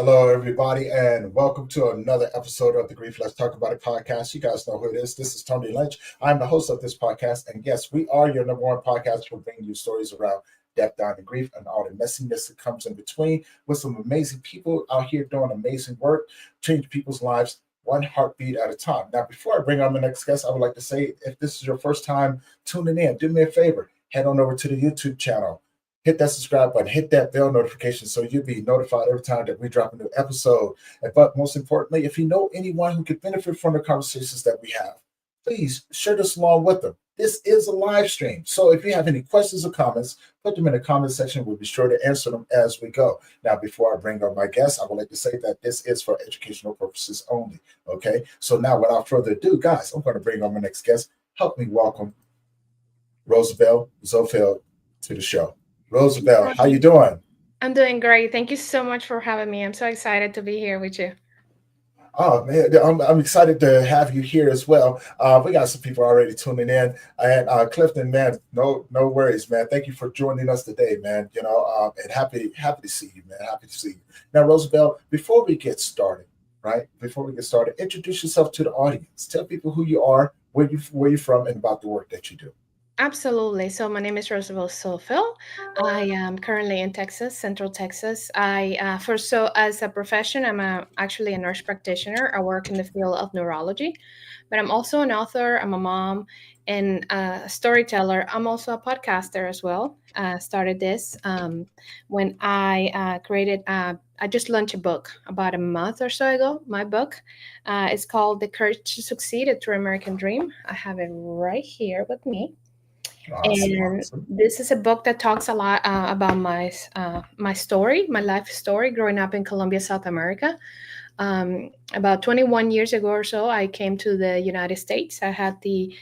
Hello, everybody, and welcome to another episode of the Grief Let's Talk About It podcast. You guys know who it is. This is Tony Lynch. I'm the host of this podcast, and yes, we are your number one podcast for bringing you stories around death, dying, and grief, and all the messiness that comes in between with some amazing people out here doing amazing work, changing people's lives one heartbeat at a time. Now, before I bring on the next guest, I would like to say, if this is your first time tuning in, do me a favor, head on over to the YouTube channel. Hit that subscribe button, hit that bell notification so you'll be notified every time that we drop a new episode. But most importantly, if you know anyone who could benefit from the conversations that we have, please share this along with them. This is a live stream. So if you have any questions or comments, put them in the comment section. We'll be sure to answer them as we go. Now, before I bring on my guest, I would like to say that this is for educational purposes only. Okay. So now, without further ado, guys, I'm going to bring on my next guest. Help me welcome Rosabel Zohfeld to the show. Rosabel, how you doing? I'm doing great. Thank you so much for having me. I'm so excited to be here with you. Oh man, I'm excited to have you here as well. We got some people already tuning in, and Clifton, man, no worries, man. Thank you for joining us today, man. And happy to see you, man. Happy to see you. Now, Rosabel, before we get started, introduce yourself to the audience. Tell people who you are, where you're from, and about the work that you do. Absolutely. So my name is Rosabel Zohfeld. I am currently in Texas, Central Texas. As a profession, actually a nurse practitioner. I work in the field of neurology, but I'm also an author. I'm a mom and a storyteller. I'm also a podcaster as well. Started this when I just launched a book about a month or so ago. My book is called The Courage to Succeed, a True American Dream. I have it right here with me. And Awesome. this is a book that talks a lot about my story, my life story, growing up in Colombia, South America. About 21 years ago or so, I came to the United States. I had the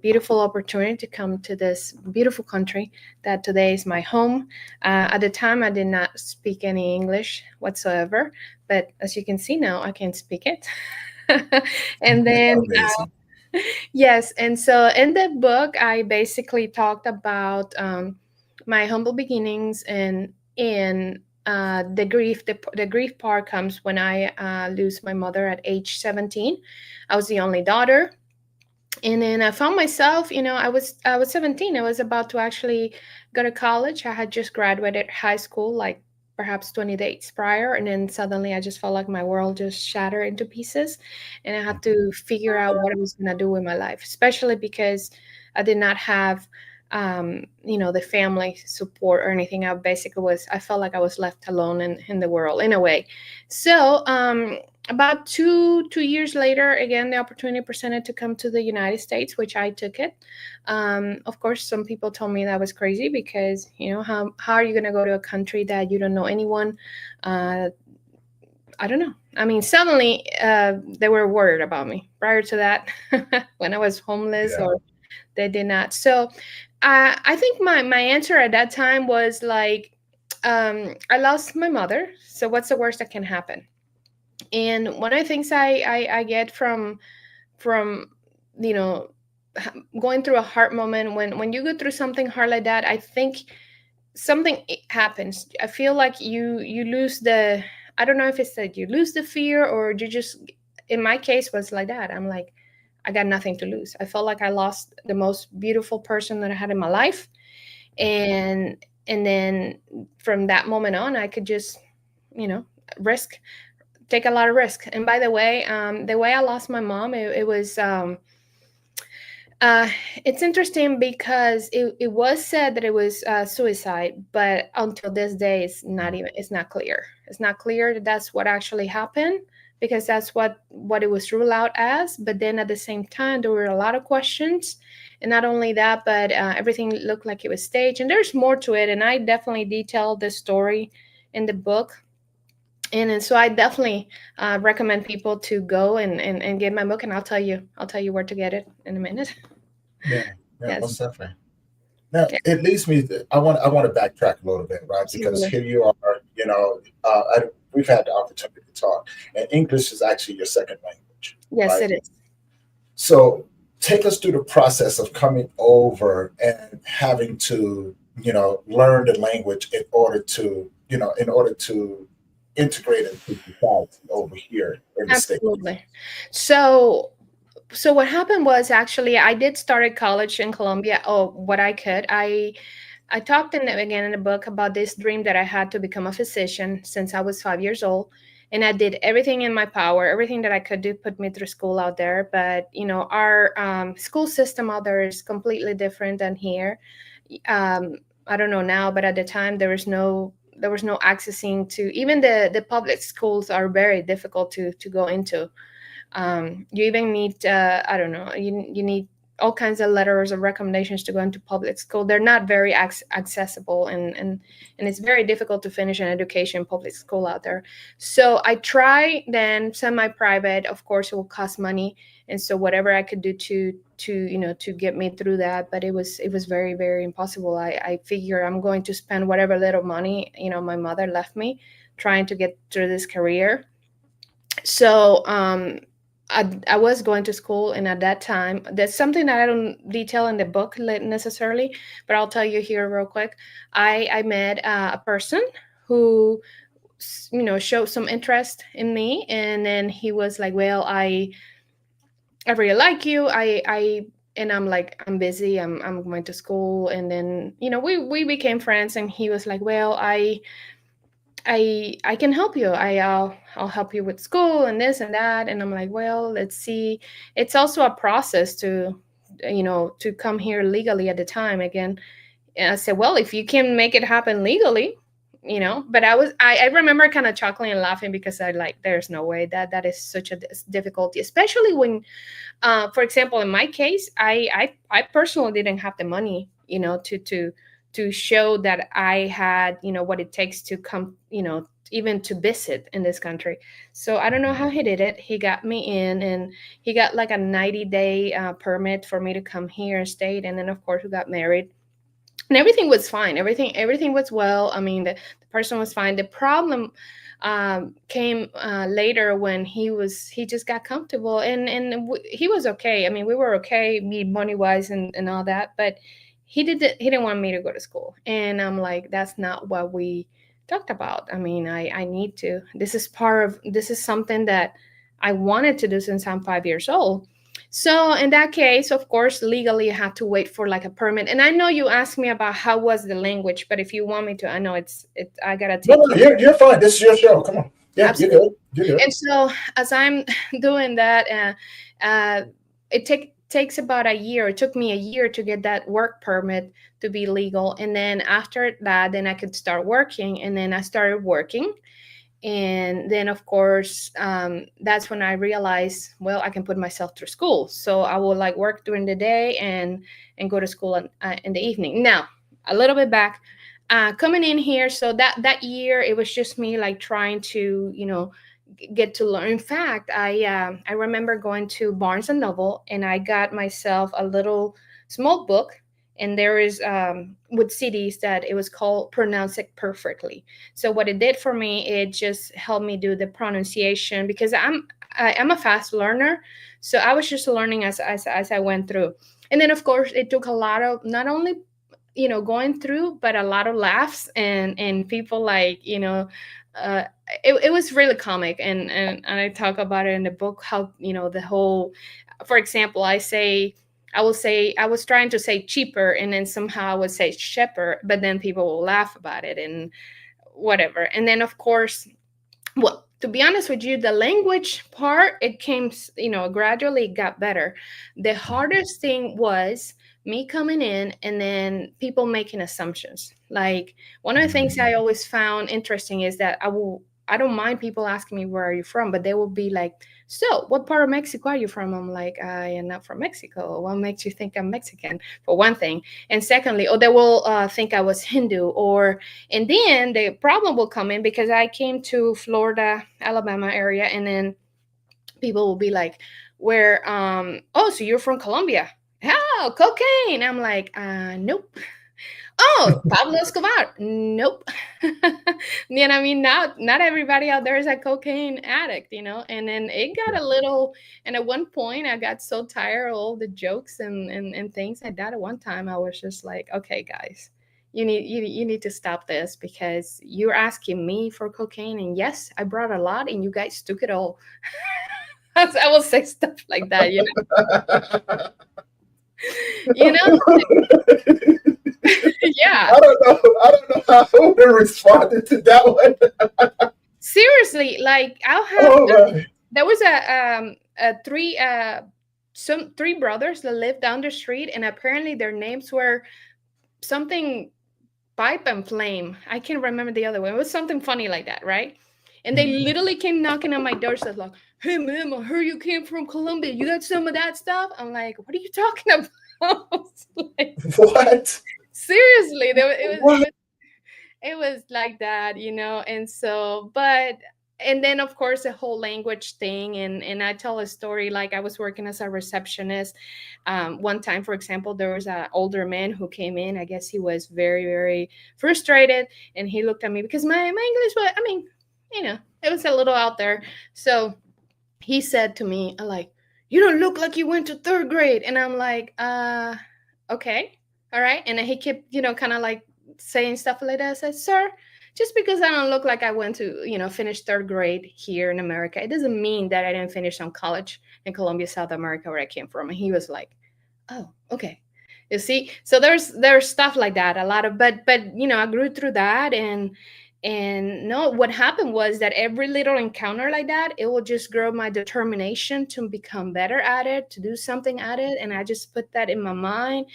beautiful opportunity to come to this beautiful country that today is my home. At the time, I did not speak any English whatsoever, but as you can see now, I can speak it. And then Amazing. yes, and so in the book, I basically talked about my humble beginnings and the grief. The grief part comes when I lose my mother at age 17. I was the only daughter, and then I found myself. I was 17. I was about to actually go to college. I had just graduated high school, like perhaps 20 days prior, and then suddenly I just felt like my world just shattered into pieces, and I had to figure out what I was going to do with my life, especially because I did not have the family support or anything. I felt like I was left alone in the world in a way. So about two years later, again, the opportunity presented to come to the United States, which I took it. Of course, some people told me that was crazy because, how are you going to go to a country that you don't know anyone? I don't know. I mean, suddenly they were worried about me. Prior to that, when I was homeless, Yeah. or they did not. So I think my answer at that time was like, I lost my mother. So what's the worst that can happen? And one of the things I get from you know going through a hard moment, when you go through something hard like that, I think something happens. I feel like you lose the, I don't know if it's that you lose the fear, or you just, in my case was like that. I'm like, I got nothing to lose. I felt like I lost the most beautiful person that I had in my life. And then from that moment on, I could just, you know risk take a lot of risk. And by the way I lost my mom, it was uh, it's interesting because it was said that it was suicide, but until this day, it's not clear. It's not clear that that's what actually happened, because that's what it was ruled out as. But then at the same time, there were a lot of questions, and not only that, but everything looked like it was staged. And there's more to it, and I definitely detailed the story in the book. And so I definitely recommend people to go and get my book, and I'll tell you where to get it in a minute. Yeah. Yeah. Most Yes, definitely. Now, yeah, it leads me to, I want to backtrack a little bit, right? Because absolutely. here you are, we've had the opportunity to talk, and English is actually your second language, Yes, right? it is. So take us through the process of coming over and having to, learn the language in order to integrate into society over here in the States? Absolutely. So what happened was, actually, I did start at college in Colombia. Oh, what I could. I talked again in the book about this dream that I had to become a physician since I was 5 years old. And I did everything in my power, everything that I could do, put me through school out there. But, our school system out there is completely different than here. Um, I don't know now, but at the time there was no accessing to, even the public schools are very difficult to go into. You even need, I don't know, you need all kinds of letters of recommendations to go into public school. They're not very accessible, and it's very difficult to finish an education in public school out there. So I try then semi-private. Of course, it will cost money, and so whatever I could do to get me through that. But it was very, very impossible. I figure I'm going to spend whatever little money my mother left me trying to get through this career. So I was going to school, and at that time, there's something that I don't detail in the book necessarily, but I'll tell you here real quick. I met a person who showed some interest in me, and then he was like, well, I really like you. And I'm like, I'm busy, I'm going to school. And then we became friends, and he was like, well, I can help you. I'll help you with school and this and that. And I'm like, well, let's see. It's also a process to come here legally at the time again. And I said, well, if you can make it happen legally. But I remember kind of chuckling and laughing, because I like, there's no way that is such a difficulty, especially when, for example, in my case, I personally didn't have the money, to show that I had, what it takes to come, even to visit in this country. So I don't know how he did it. He got me in, and he got like a 90-day permit for me to come here and stay. And then, of course, we got married, and everything was fine. Everything was well. I mean, the person was fine. The problem came later, when he just got comfortable, and he was okay. I mean, we were okay, me money wise and all that, but he didn't want me to go to school. And I'm like, that's not what we talked about. I mean, I need to. This is something that I wanted to do since I'm 5 years old. So in that case, of course, legally, you have to wait for like a permit. And I know you asked me about how was the language, but if you want me to, I know I gotta No, take no, you're fine. This is your show. Come on. Yeah, you're absolutely. good. You're good. And so as I'm doing that, it takes about a year. It took me a year to get that work permit to be legal. And then after that, then I could start working. And then I started working. And then, of course, that's when I realized, well, I can put myself through school. So I will like work during the day and go to school in the evening. Now, a little bit back, coming in here. So that year, it was just me like trying to, get to learn. In fact, I remember going to Barnes and Noble, and I got myself a little small book. And there is with CDs that it was called Pronounce It Perfectly. So what it did for me, it just helped me do the pronunciation, because I'm a fast learner. So I was just learning as I went through. And then, of course, it took a lot of, not only going through, but a lot of laughs and people like, uh, it was really comic. And I talk about it in the book, how the whole, for example, I will say, I was trying to say cheaper, and then somehow I would say shepherd, but then people will laugh about it and whatever. And then, of course, well, to be honest with you, the language part, it came, gradually it got better. The hardest thing was me coming in and then people making assumptions. Like, one of the things I always found interesting is that I don't mind people asking me, where are you from? But they will be like, so what part of Mexico are you from? I'm like, I am not from Mexico. What makes you think I'm Mexican, for one thing? And secondly, or they will think I was Hindu. And then the problem will come in, because I came to Florida, Alabama area, and then people will be like, oh, so you're from Colombia. Oh, cocaine. I'm like, nope. Oh, Pablo Escobar. Nope. I mean, not everybody out there is a cocaine addict, And then it got a little, and at one point I got so tired of all the jokes and things like that. At one time I was just like, okay, guys, you need to stop this because you're asking me for cocaine, and yes, I brought a lot, and you guys took it all. I will say stuff like that, you know, yeah. I don't know how I would have responded to that one. Seriously, like I'll have Oh my. there was some three brothers that lived down the street, and apparently their names were something pipe and flame. I can't remember the other one. It was something funny like that, right? And they literally came knocking on my door, said like, "Hey, ma'am, I heard you came from Colombia. You got some of that stuff?" I'm like, "What are you talking about?" Like, What? seriously, What? it was like that, and so, but and then of course the whole language thing, and I tell a story like I was working as a receptionist. One time, for example, there was an older man who came in. I guess he was very, very frustrated, and he looked at me because my English was, I mean, it was a little out there. So he said to me like, "You don't look like you went to third grade." And I'm like, okay, all right. And then he kept, kind of like saying stuff like that. I said, "Sir, just because I don't look like I went to, finish third grade here in America, it doesn't mean that I didn't finish some college in Colombia, South America, where I came from." And he was like, "Oh, okay." You see, so there's stuff like that, a lot of, but I grew through that, and no, what happened was that every little encounter like that, it will just grow my determination to become better at it, to do something at it. And I just put that in my mind.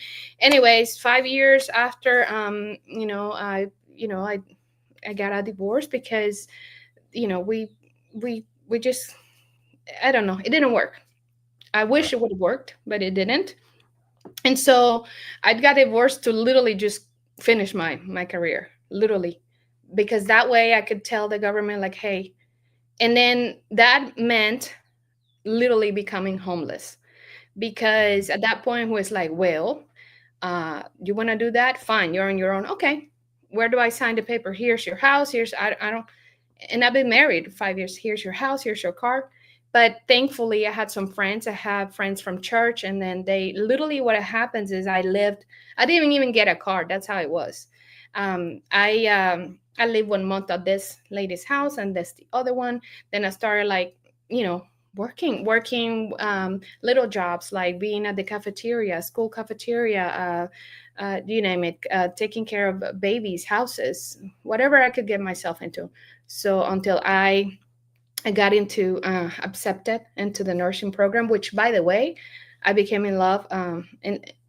Anyways, 5 years after, I got a divorce because, we just, I don't know, it didn't work. I wish it would have worked, but it didn't. And so I got divorced to literally just finish my career, literally, because that way I could tell the government like, hey, and then that meant literally becoming homeless, because at that point it was like, well, you want to do that? Fine, you're on your own. Okay, where do I sign the paper? Here's your house. Here's I don't. And I've been married 5 years. Here's your house. Here's your car. But thankfully, I had some friends. I have friends from church, and then they literally, what happens is I lived. I didn't even get a car. That's how it was. I lived 1 month at this lady's house, and this the other one. Then I started like, working little jobs like being at the cafeteria, school cafeteria, you name it, taking care of babies, houses, whatever I could get myself into. So until I got into accepted into the nursing program, which, by the way, I became in love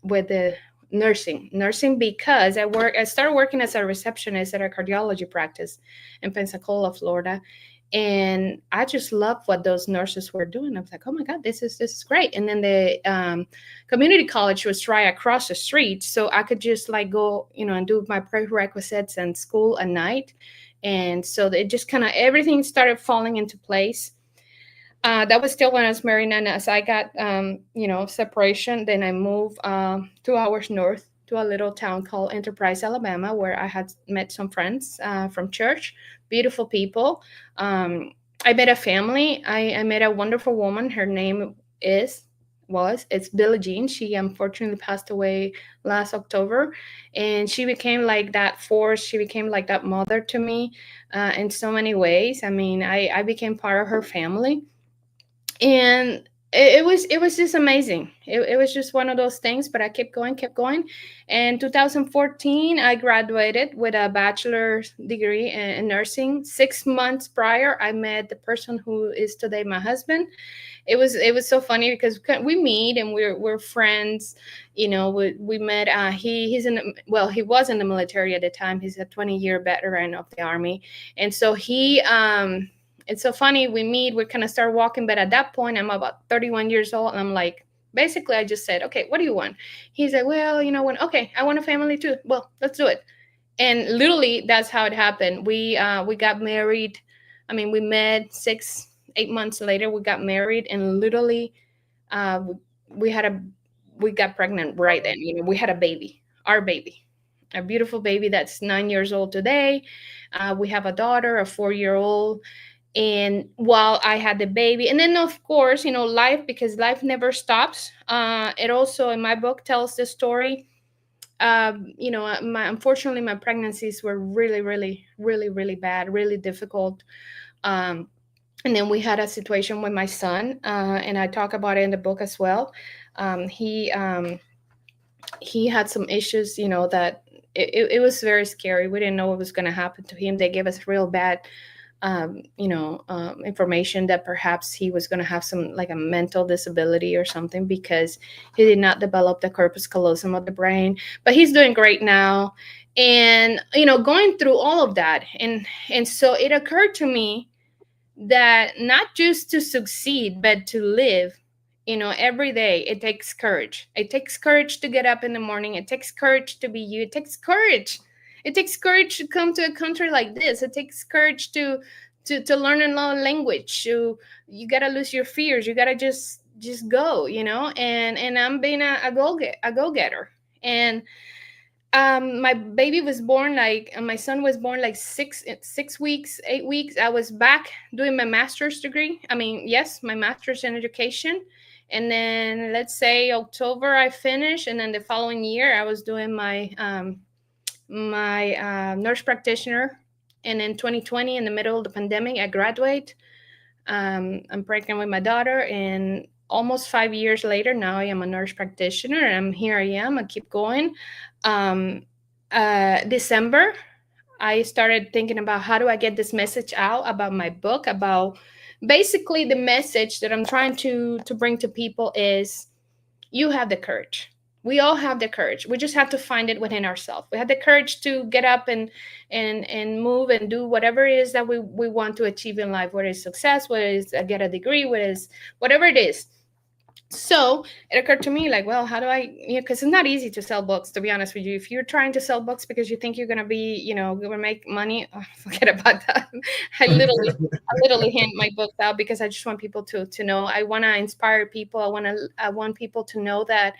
with the nursing because I started working as a receptionist at a cardiology practice in Pensacola, Florida, and I just loved what those nurses were doing. I was like, oh my God, this is great. And then the community college was right across the street, so I could just like go, and do my prerequisites and school at night. And so it just kind of everything started falling into place. That was still when I was married, and as I got separation, then I moved 2 hours north to a little town called Enterprise, Alabama, where I had met some friends from church, beautiful people. I met a family. I met a wonderful woman. Her name it's Billie Jean. She unfortunately passed away last October, and she became like that force. She became like that mother to me in so many ways. I mean, I became part of her family, and it was just amazing. It was just one of those things, but I kept going. And 2014 I graduated with a bachelor's degree in nursing. 6 months prior, I met the person who is today my husband. It was so funny because we meet and we're friends. We met. He was in the military at the time. He's a 20-year veteran of the Army, and so he it's so funny. We meet, we kind of start walking, but at that point, I'm about 31 years old, and I'm like, basically, I just said, okay, what do you want? He's like, well, okay, I want a family too. Well, let's do it. And literally, that's how it happened. We got married. I mean, we met 8 months later. We got married, and literally, uh, we had we got pregnant right then. We had a baby, our baby, a beautiful baby that's 9 years old today. We have a daughter, a 4-year-old. And while I had the baby, and then of course, life, because life never stops. It also in my book tells the story unfortunately my pregnancies were really, really, really, really bad, really difficult. Um, and then we had a situation with my son, and I talk about it in the book as well. Um, he um, he had some issues, that it was very scary. We didn't know what was going to happen to him. They gave us real bad information that perhaps he was going to have some, like, a mental disability or something, because he did not develop the corpus callosum of the brain. But he's doing great now, and going through all of that, and so it occurred to me that not just to succeed, but to live, every day, it takes courage. It takes courage to get up in the morning. It takes courage to be you. It takes courage. It takes courage to come to a country like this. It takes courage to learn another language. You gotta lose your fears. You gotta just go, and I'm being a go getter. And my baby was born, like, my son was born like 6 weeks, 8 weeks. I was back doing my master's degree. I mean, yes, my master's in education. And then, let's say, October I finished, and then the following year I was doing my nurse practitioner. And in 2020, in the middle of the pandemic, I graduate. I'm pregnant with my daughter, and almost 5 years later, now I am a nurse practitioner, and here I am. I keep going. Um, December, I started thinking about how do I get this message out about my book, about basically the message that I'm trying to bring to people is, you have the courage. We all have the courage. We just have to find it within ourselves. We have the courage to get up and move and do whatever it is that we want to achieve in life, whether it's success, whether it's get a degree, whatever it is. So it occurred to me, like, well, how do I, because it's not easy to sell books, to be honest with you. If you're trying to sell books because you think you're going to be, going to make money, forget about that. I literally, I literally hand my books out because I just want people to know. I want to inspire people. I want people to know that,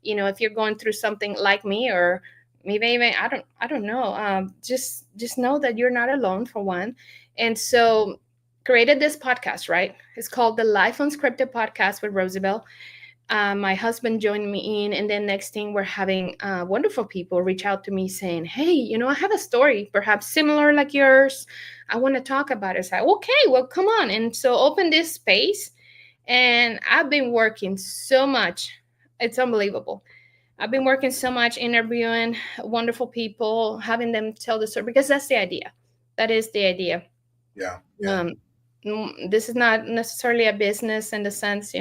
if you're going through something like me, or maybe even, I don't know, just know that you're not alone, for one. And so created this podcast, right? It's called the Life Unscripted Podcast with Rosabel. My husband joined me in, and then next thing, we're having wonderful people reach out to me saying, hey, I have a story perhaps similar like yours. I want to talk about it. It's like, okay, well, come on. And so open this space, and I've been working so much. It's unbelievable. I've been working so much, interviewing wonderful people, having them tell the story, because that's the idea. That is the idea. Yeah. Um, this is not necessarily a business in the sense,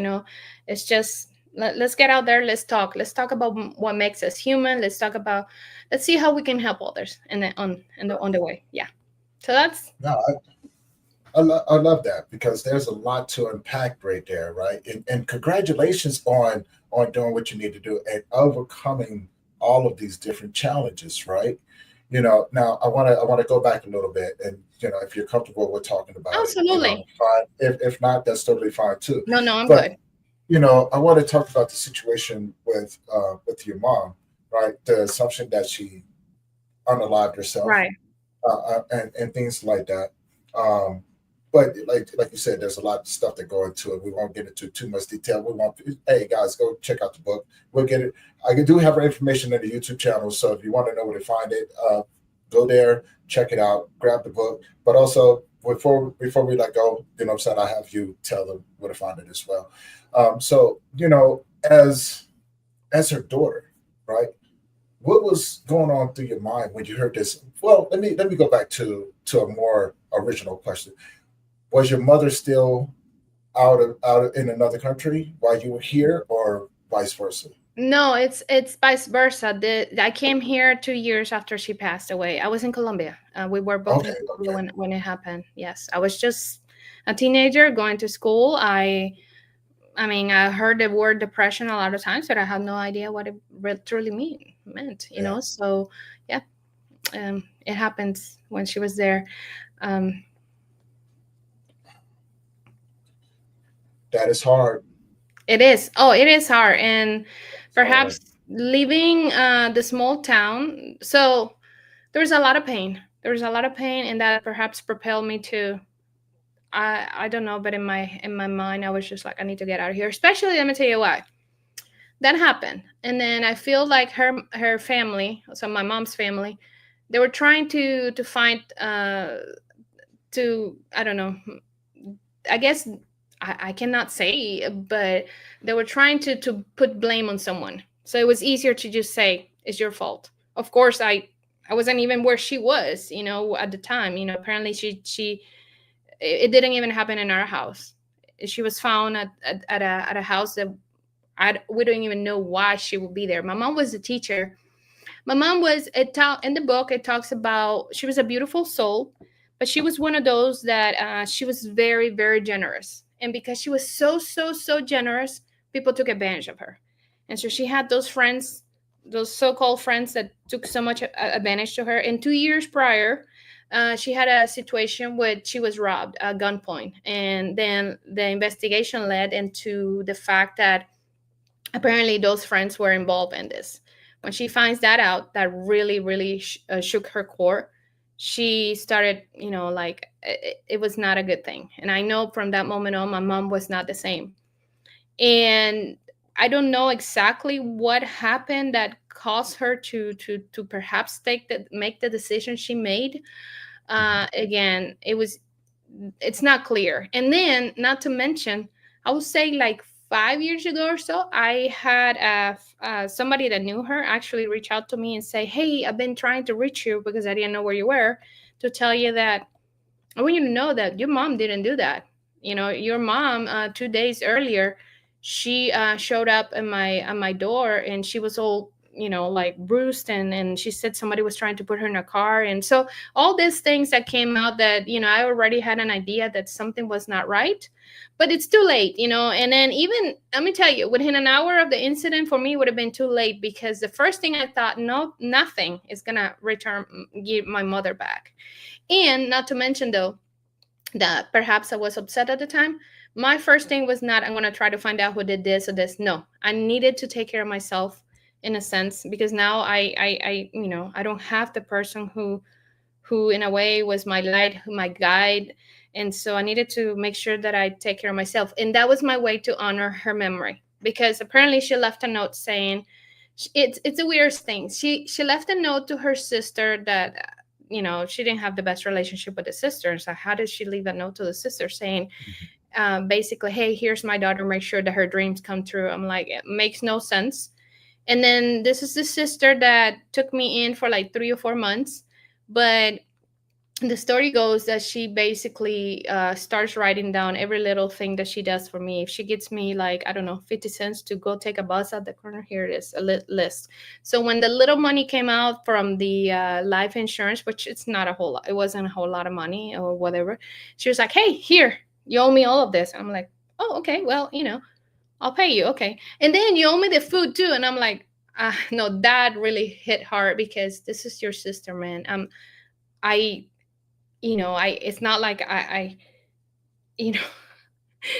it's just, let's get out there. Let's talk about what makes us human. Let's see how we can help others on the way. Yeah. So that's, No, I love that, because there's a lot to unpack right there, right? And congratulations on doing what you need to do and overcoming all of these different challenges, right? Now I want to go back a little bit, and if you're comfortable with talking about it, absolutely. fine. If not, that's totally fine too. No, I'm But good. I want to talk about the situation with your mom, right? The assumption that she unalived herself, Right. and things like that. Um, but like you said, there's a lot of stuff that go into it. We won't get into too much detail. Hey guys, go check out the book. We'll get it. I do have our information in the YouTube channel, so if you want to know where to find it, go there, check it out, grab the book. But also, before we let go, what I'm saying, I have you tell them where to find it as well. So as her daughter, right? What was going on through your mind when you heard this? Well, let me go back to a more original question. Was your mother still in another country while you were here, or vice versa? No, it's vice versa. I came here 2 years after she passed away. I was in Colombia. We were both in Okay, Colombia okay. when it happened. Yes, I was just a teenager going to school. I mean, I heard the word depression a lot of times, but I had no idea what it truly meant. Yeah, So yeah, it happens when she was there. Um, that is hard. it is. Oh, it is hard, and It's perhaps hard. leaving the small town. So there was a lot of pain. There was a lot of pain, and that perhaps propelled me to. I don't know, but in my mind, I was just like, I need to get out of here. Especially, let me tell you why. that happened. And then I feel like her family, so my mom's family, they were trying to find to, I don't know, I guess I cannot say, but they were trying to put blame on someone. So it was easier to just say it's your fault. Of course, I wasn't even where she was, at the time. Apparently she it didn't even happen in our house. She was found at a house that we don't even know why she would be there. My mom was a teacher. My mom was in the book. It talks about she was a beautiful soul, but she was one of those that she was very, very generous, and because she was so, so, so generous, people took advantage of her, and so she had those friends, those so-called friends that took so much advantage to her. And 2 years prior, she had a situation where she was robbed at gunpoint, and then the investigation led into the fact that apparently those friends were involved in this. When she finds that out, that really, really shook her core. She started, like it was not a good thing. And I know from that moment on, my mom was not the same. And I don't know exactly what happened that caused her to perhaps make the decision she made. Again, it's not clear. And then, not to mention, I would say like 5 years ago or so, I had somebody that knew her actually reach out to me and say, "Hey, I've been trying to reach you because I didn't know where you were, to tell you that I want you to know that your mom didn't do that. Your mom 2 days earlier, she showed up at my door, and she was all like bruised, and she said somebody was trying to put her in a car. And so all these things that came out, that I already had an idea that something was not right, but it's too late. And then, even let me tell you, within an hour of the incident, for me, it would have been too late, because the first thing I thought, no, nothing is gonna give my mother back. And not to mention, though, that perhaps I was upset at the time. My first thing was not, I'm going to try to find out who did this or this. No, I needed to take care of myself, in a sense, because now I don't have the person who in a way was my light, my guide. And so I needed to make sure that I take care of myself. And that was my way to honor her memory, because apparently she left a note saying, it's the weirdest thing. She left a note to her sister that she didn't have the best relationship with the sister. So how did she leave a note to the sister saying, basically, "Hey, here's my daughter. Make sure that her dreams come true." I'm like, it makes no sense. And then this is the sister that took me in for like 3 or 4 months, but the story goes that she basically starts writing down every little thing that she does for me. If she gets me, like, I don't know, 50 cents to go take a bus at the corner, here it is, a list. So when the little money came out from the life insurance, which it's not a whole lot, it wasn't a whole lot of money or whatever, she was like, "Hey, here, you owe me all of this." And I'm like, "Oh, okay, well, I'll pay you, okay. And then you owe me the food too." And I'm like, no, that really hit hard, because this is your sister, man. I it's not like I you know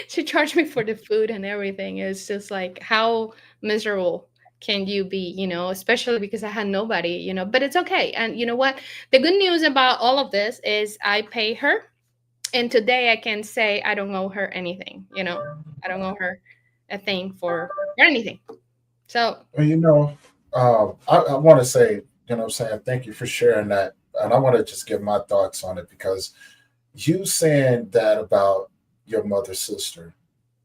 she charged me for the food and everything. It's just like, how miserable can you be, especially because I had nobody, but it's okay. And you know what, the good news about all of this is I pay her, and today I can say I don't owe her anything. I don't owe her a thing for anything. So Well, I want to say, what I'm saying, thank you for sharing that. And I want to just give my thoughts on it, because you saying that about your mother's sister,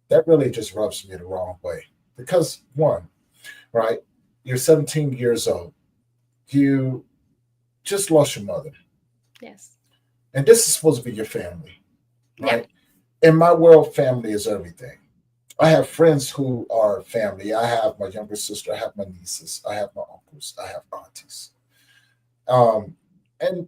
that really just rubs me the wrong way. Because, one, right, you're 17 years old, you just lost your mother, yes. and this is supposed to be your family, Yeah. right? In my world, family is everything. I have friends who are family. I have my younger sister, I have my nieces, I have my uncles, I have aunties. Um, and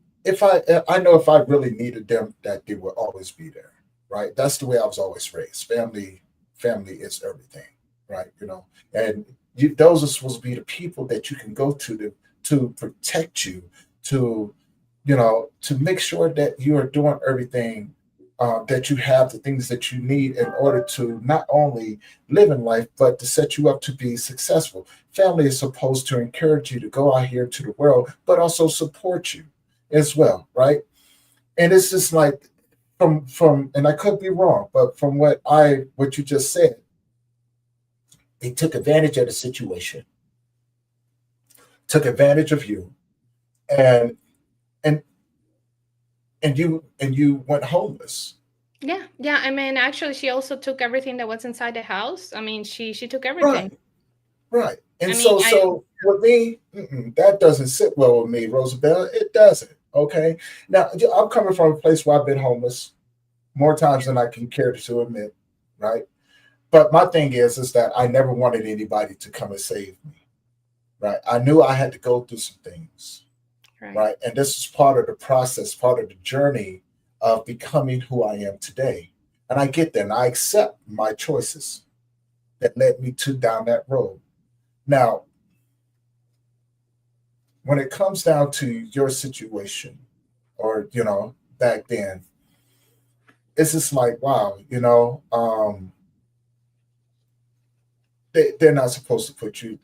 I know if I really needed them, that they would always be there, right? That's the way I was always raised. Family is everything, right? And those are supposed to be the people that you can go to protect you, to to make sure that you are doing everything, that you have the things that you need in order to not only live in life, but to set you up to be successful. Family is supposed to encourage you to go out here to the world, but also support you as well, right? And it's just like, and I could be wrong, but from what you just said, He took advantage of the situation, took advantage of you, and and and you went homeless. Yeah, yeah. I mean, actually, she also took everything that was inside the house. I mean, she took everything. Right, right. I And mean, I so with me, that doesn't sit well with me, Rosabel. It doesn't. Okay. Now I'm coming from a place where I've been homeless more times than I can care to admit, right? But my thing is that I never wanted anybody to come and save me, right? I knew I had to go through some things, right. right? And this is part of the process, part of the journey of becoming who I am today. And I get there and I accept my choices that led me to down that road. Now, when it comes down to your situation, or back then, it's just like, wow, they're not supposed to put you.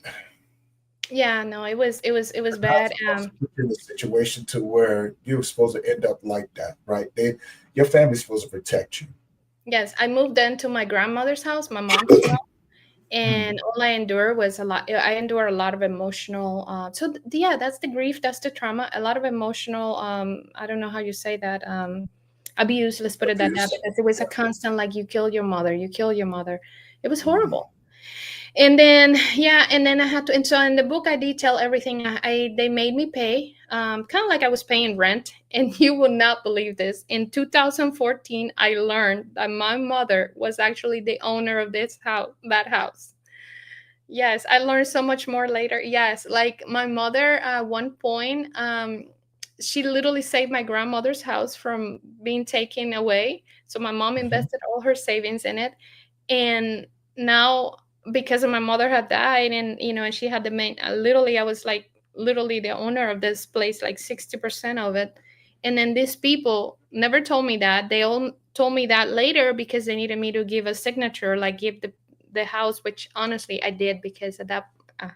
Yeah, no, it was They're not bad. supposed to put you in a situation to where you're supposed to end up like that, right? Your family's supposed to protect you. Yes, I moved into my grandmother's house, my mom's house, Mhm. and all I endured was a lot. I endure a lot of emotional. Yeah, that's the grief, that's the trauma. A lot of emotional. I don't know how you say that. Abuse. Let's put it that way, Abuse. because it was a Yeah. constant like you kill your mother, you kill your mother. It was Mhm. horrible. And then yeah, and then I had to. And so in the book, I detail everything. They made me pay, kind of like I was paying rent. And you will not believe this. In 2014, I learned that my mother was actually the owner of this house, that house. Yes, I learned so much more later. Yes, like my mother at one point, she literally saved my grandmother's house from being taken away. So my mom Mhm. invested all her savings in it. And now, because of my mother had died, and and she had the main, literally I was like literally the owner of this place, like 60% of it. And then these people never told me that. They all told me that later because they needed me to give a signature, like give the house, which honestly I did, because of that, uh,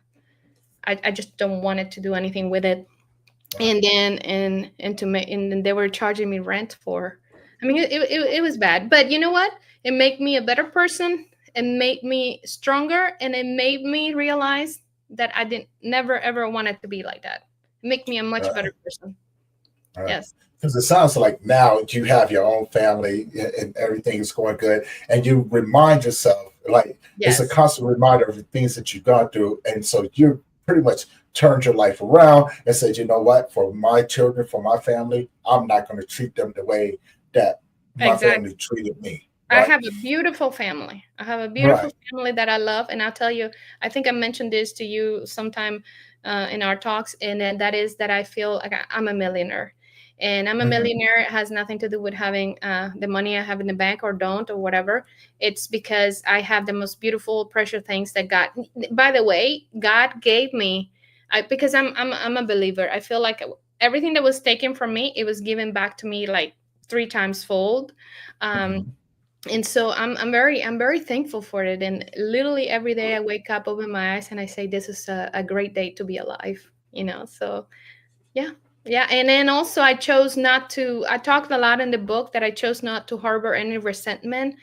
I just don't want it to do anything with it. Right. And then and to make, and then they were charging me rent for. I mean, it was bad, but you know what? It made me a better person. It made me stronger, and it made me realize that I didn't never ever wanted to be like that. It made me a much better Right. person. Right. Yes, Because it sounds like now you have your own family and everything is going good, and you remind yourself, like it's a yes, constant reminder of the things that you've gone through, and so you pretty much turned your life around and said, you know what, for my children, for my family, I'm not going to treat them the way that my exactly. family treated me. I Right. have a beautiful family. I have a beautiful Right. family that I love, and I'll tell you, I think I mentioned this to you sometime in our talks, and then that is that I feel like I'm a millionaire, and I'm a Hmm. millionaire. It has nothing to do with having the money I have in the bank or don't or whatever. It's because I have the most beautiful, precious things that God. By the way, God gave me. Because I'm a believer. I feel like everything that was taken from me, it was given back to me like three times fold. Um, Hmm. and so I'm very thankful for it. And literally every day I wake up, open my eyes, and I say this is a great day to be alive, so yeah. Yeah, and then also I chose not to. I talked a lot in the book that I chose not to harbor any resentment.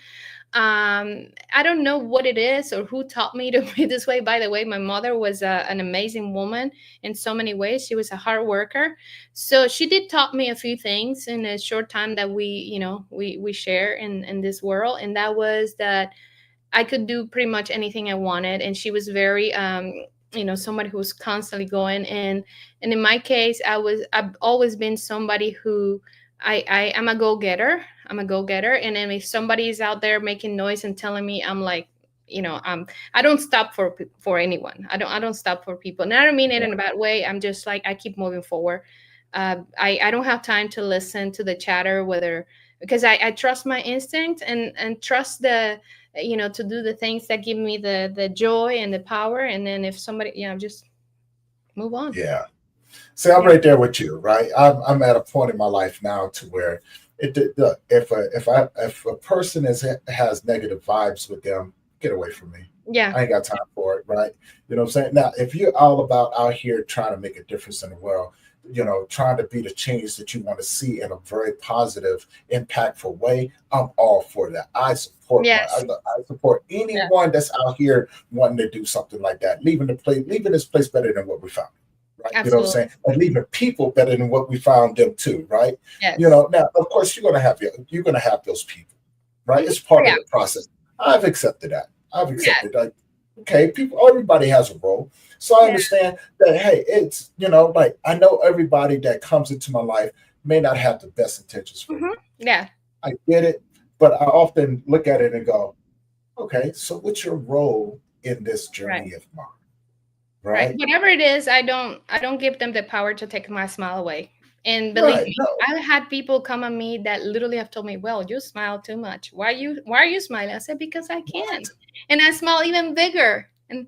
I don't know what it is or who taught me to be this way. By the way, my mother was an amazing woman in so many ways. She was a hard worker, so she did taught me a few things in a short time that we share in this world. And that was that I could do pretty much anything I wanted. And she was very somebody who was constantly going. And in my case, I've always been somebody who I am a go-getter. I'm a go-getter. And then if somebody is out there making noise and telling me, I'm like, I don't stop for anyone. I don't stop for people. And I don't mean it in a bad way. I'm just like, I keep moving forward. I don't have time to listen to the chatter, whether because I trust my instinct and trust to do the things that give me the joy and the power. And then if somebody, just move on. Yeah. See, I'm Yeah. right there with you, right? I'm at a point in my life now to where look, if a person has negative vibes with them, get away from me. Yeah. I ain't got time for it, right? You know what I'm saying? Now, if you're all about out here trying to make a difference in the world, trying to be the change that you want to see in a very positive, impactful way, I'm all for that. I support support one. Yes. I support Yeah. anyone that's out here wanting to do something like that, leaving this place better than what we found. Right, you know what I'm saying, Absolutely. and leaving people better than what we found them too. Right, Yes. now of course you're gonna have those people. Right, Mhm. it's part of Yeah. the process. I've accepted that. I've Yeah. accepted like, okay, people, everybody has a role, so I Yeah. understand that. Hey, it's like I know everybody that comes into my life may not have the best intentions for me. Hmm. Yeah. I get it, but I often look at it and go, okay, so what's your role in this Right. journey of mine? Right. Right? Whatever it is, I don't give them the power to take my smile away. And believe Right. me, No. I had people come at me that literally have told me, "Well, you smile too much. Why are you smiling?" I said, "Because I can." What? And I smile even bigger. And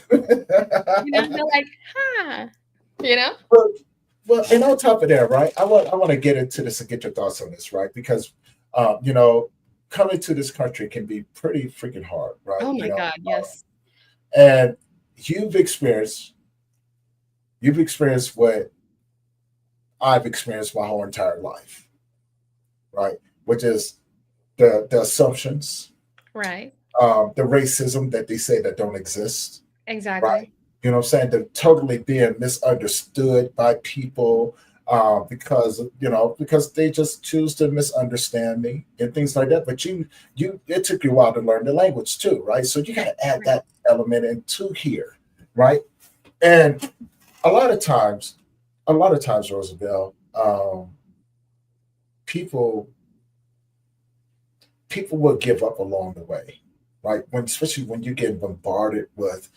they're like, "Huh." You know? well, well, and on top of that, right? I want to get into this and get your thoughts on this, right? Because, you know, coming to this country can be pretty freaking hard, right? Oh my God, yes. And you've experienced you've experienced what I've experienced my whole entire life, right? Which is the assumptions, Right. the racism that they say that don't exist, right? Exactly. You know what I'm saying? They're totally being misunderstood by people, because they just choose to misunderstand me and things like that. But it took you a while to learn the language too, right? So you got to add Right. that element into here, right? And a lot of times, Rosabel, people people will give up along the way, right? Especially when you get bombarded with,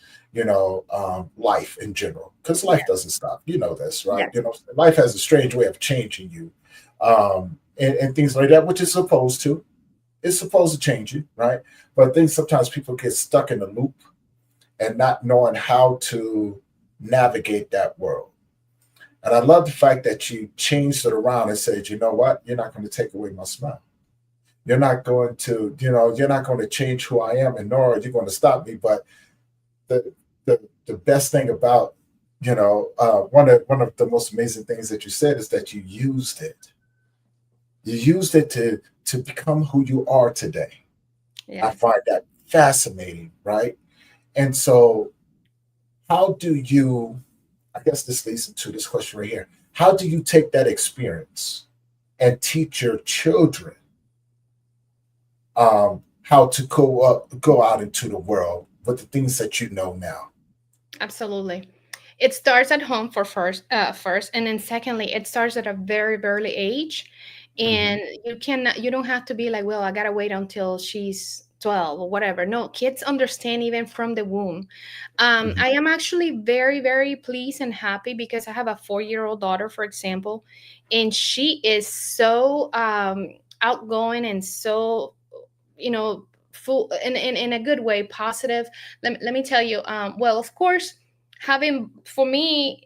life in general, because life Yes. doesn't stop. You know this, right? Yes. Life has a strange way of changing you, and things like that, which is supposed to. It's supposed to change you, right? But I think sometimes people get stuck in a loop and not knowing how to navigate that world. And I love the fact that you changed it around and said, you know what? You're not going to take away my smile. You're not going to change who I am, and nor are you going to stop me. But the the best thing about, one of the most amazing things that you said is that you used it. You used it to become who you are today. I Yes. find that fascinating, right? And so, how do you? I guess this leads into this question right here. How do you take that experience and teach your children how to go out into the world with the things that you know now? Absolutely. It starts at home for first, and then secondly, it starts at a very early age, Mm-hmm. and you don't have to be like, well, I gotta wait until she's 12 or whatever. No, kids understand even from the womb. Mm-hmm. I am actually very, very pleased and happy because I have a 4-year-old daughter, for example, and she is so outgoing and so, full in a good way, positive. Let me tell you, well, of course, having, for me,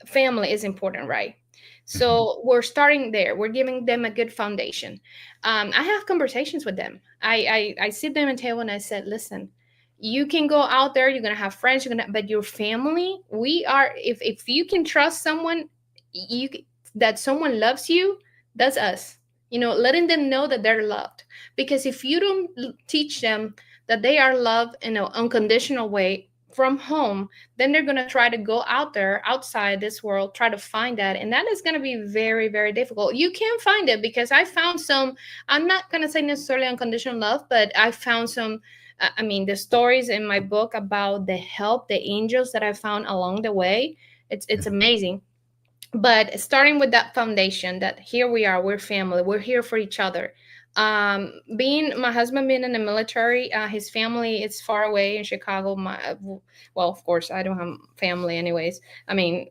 family is important, right? Mm-hmm. So we're starting there. We're giving them a good foundation. I have conversations with them. I sit them at the table and I said, listen, you can go out there, you're gonna have friends, but your family, we are, if you can trust someone, you that someone loves you, that's us. Letting them know that they're loved. Because if you don't teach them that they are loved in an unconditional way from home, then they're going to try to go out there outside this world, try to find that, and that is going to be very, very difficult. You can find it because I found some, I'm not going to say necessarily unconditional love, but I found some, I mean, the stories in my book about the help, the angels that I found along the way, it's Mm-hmm. amazing. But starting with that foundation, that here we are, we're family, we're here for each other. Being my husband being in the military, his family is far away in Chicago. Well, of course, I don't have family anyways. I mean,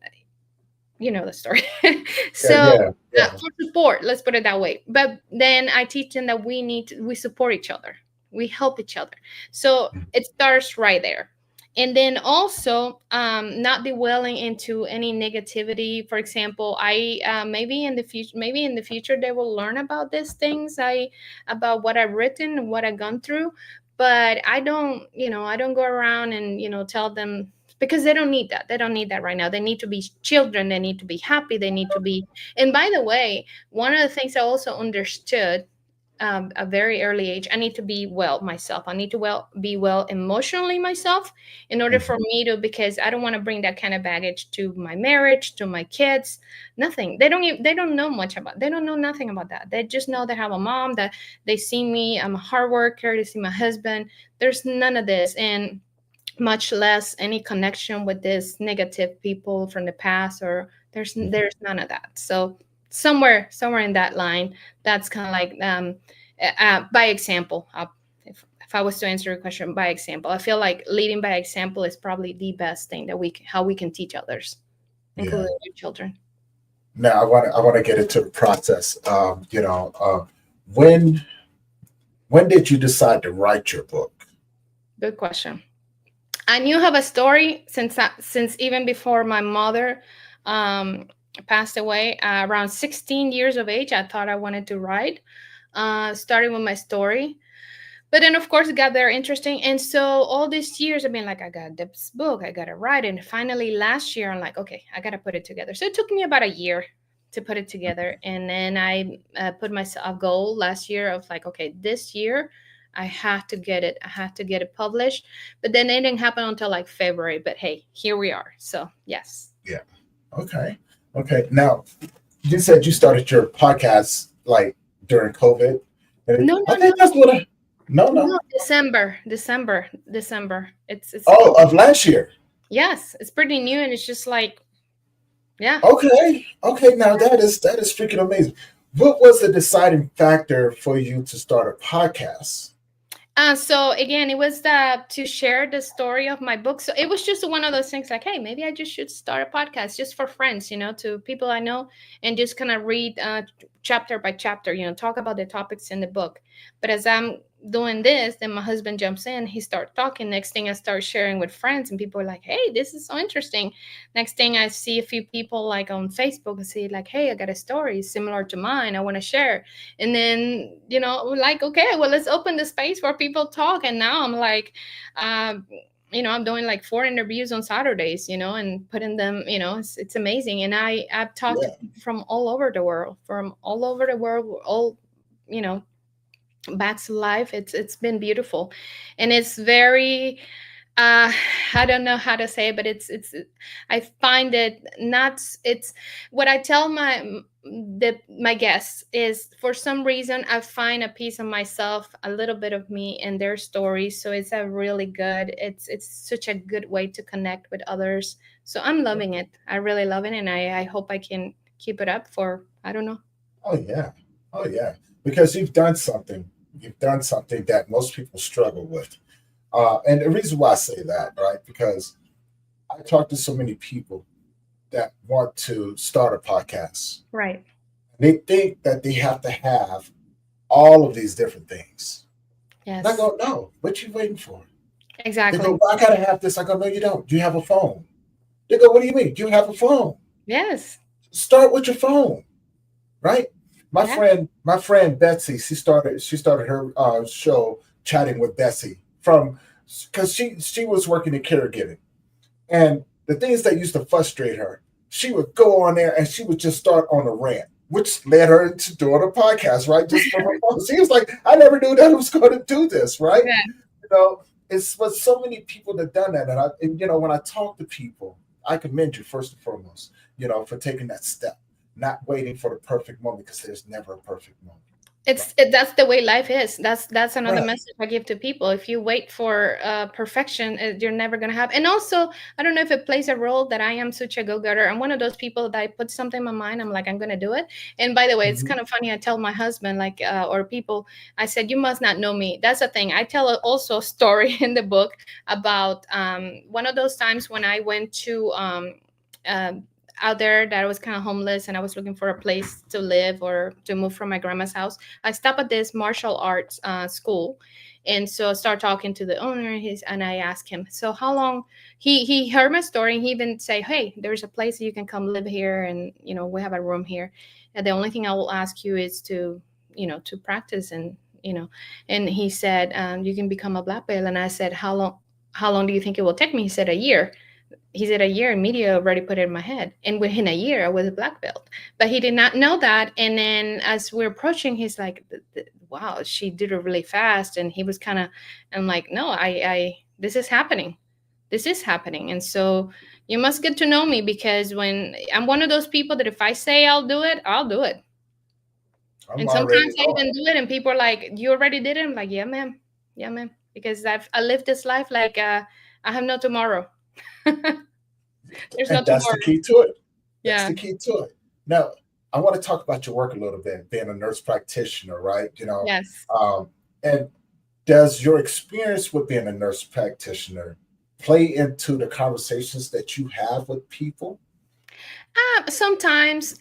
you know the story. Yeah, So yeah, yeah. for support, let's put it that way. But then I teach them that we support each other, we help each other. So it starts right there. And then also, not dwelling into any negativity. For example, I maybe in the future they will learn about these things, about what I've written and what I've gone through. But I don't go around and tell them, because they don't need that. They don't need that right now. They need to be children. They need to be happy. They need to be. And by the way, one of the things I also understood, a very early age, I need to be well myself. I need to be well emotionally myself in order for Mhm. me to, because I don't want to bring that kind of baggage to my marriage, to my kids. Nothing. They don't know much about. They don't know nothing about that. They just know they have a mom, that they see me. I'm a hard worker. They see my husband. There's none of this, and much less any connection with this negative people from the past, or Mhm. there's none of that. So somewhere in that line, that's kind of like by example. If I was to answer your question by example, I feel like leading by example is probably the best thing that how we can teach others, Yeah. including your children. Now I want to get into the process. When when did you decide to write your book? Good question. I knew of a story since even before my mother um, passed away. Around 16 years of age, I thought I wanted to write, starting with my story. But then, of course, it got very interesting. And so all these years, I've been like, I got this book, I got to write it. And finally, last year, I'm like, okay, I got to put it together. So it took me about a year to put it together. And then I put myself a goal last year of like, okay, this year, I have to get it. I have to get it published. But then it didn't happen until like February. But hey, here we are. So, yes. Yeah. Okay. Okay. Now, you said you started your podcast like during COVID. And No, no, I no, think that's what I. No, no. no. December. It's Oh, of last year. yes, it's pretty new, and it's just like, yeah. Okay. Okay. Now that is freaking amazing. What was the deciding factor for you to start a podcast? So again, it was to share the story of my book. So it was just one of those things like, hey, maybe I just should start a podcast just for friends, to people I know, and just kind of read chapter by chapter, talk about the topics in the book. But as I'm doing this, then my husband jumps in, he starts talking. Next thing I start sharing with friends, and people are like, hey, this is so interesting. Next thing I see a few people like on Facebook, I see like, hey, I got a story similar to mine, I want to share. And then like, okay, well, let's open the space where people talk. And now I'm like, um, I'm doing like 4 interviews on Saturdays, and putting them, it's amazing. And I've talked to Yeah. people from all over the world, all, you know back to life. It's been beautiful, and it's very uh I don't know how to say it, but I find it not, it's what I tell my guests is, for some reason I find a piece of myself, a little bit of me in their stories. So it's a really good, it's such a good way to connect with others. So I'm loving it. I really love it, and I hope I can keep it up for, I don't know. Oh yeah. Oh yeah. Because you've done something. You've done something that most people struggle with. And the reason why I say that, right? Because I talk to so many people that want to start a podcast. Right. They think that they have to have all of these different things. And I Yes, go, no, what you waiting for? They go, exactly. well, I gotta have this. I go, no, you don't. You have a phone. They go, what do you mean? You have a phone. Yes. Start with your phone, right? My Yeah. friend Betsy, she started her show chatting with Bessie from because she was working in caregiving. And the things that used to frustrate her, she would go on there and she would just start on a rant, which led her into doing a podcast, right? Just from her phone. She was like, I never knew that I was going to do this, right? Yeah. You know, it's but so many people that done that. And when I talk to people, I commend you first and foremost, for taking that step, not waiting for the perfect moment because there's never a perfect moment. Right. That's the way life is. That's another Right. message I give to people. If you wait for perfection, you're never gonna have. And also, I don't know if it plays a role that I am such a go-getter. I'm one of those people that I put something in my mind, I'm like, I'm gonna do it. And by the way, it's Mhm. kind of funny. I tell my husband, like, or people, I said, you must not know me. That's the thing. I tell also a story in the book about one of those times when I went to um, out there, that I was kind of homeless and I was looking for a place to live or to move from my grandma's house. I stopped at this martial arts school, and so I started talking to the owner. And I asked him, so how long? He heard my story, and he even say, hey, there's a place you can come live here, and we have a room here. And the only thing I will ask you is to practice, and and he said, you can become a black belt. And I said, how long? How long do you think it will take me? He said, a year. He said, a year, and media already put it in my head. And within a year, I was a black belt. But he did not know that. And then as we're approaching, he's like, wow, she did it really fast. And he was kind of, I'm like, no, I this is happening. This is happening. And so you must get to know me, because when I'm one of those people that if I say I'll do it, I'll do it. I'm And already sometimes I knowing. even do it, and people are like, "You already did it?" I'm like, "Yeah, ma'am. Yeah, ma'am." Because I lived this life like I have no tomorrow. There's no And that's the tomorrow. key to it. That's Yeah. the key to it. Now, I want to talk about your work a little bit, being a nurse practitioner, right? Yes. And does your experience with being a nurse practitioner play into the conversations that you have with people? Sometimes,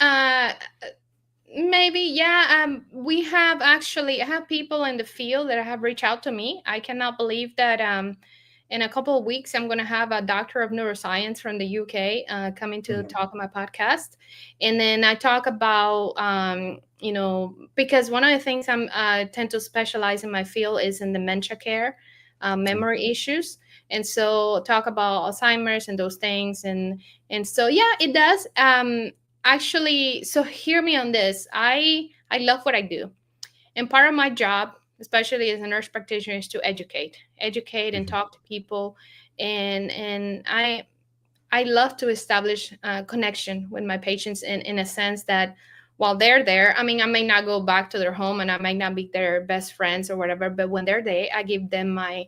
maybe, yeah. We have actually, I have people in the field that have reached out to me. I cannot believe that in a couple of weeks, I'm going to have a doctor of neuroscience from the UK coming to Mhm. talk on my podcast. And then I talk about, because one of the things I tend to specialize in my field is in dementia care, memory issues. And so talk about Alzheimer's and those things. And so, yeah, it does. Actually, so hear me on this. I love what I do, and part of my job, especially as a nurse practitioner, is to educate and Mhm. talk to people. And I love to establish a connection with my patients in a sense that while they're there, I mean, I may not go back to their home and I might not be their best friends or whatever, but when they're there, I give them my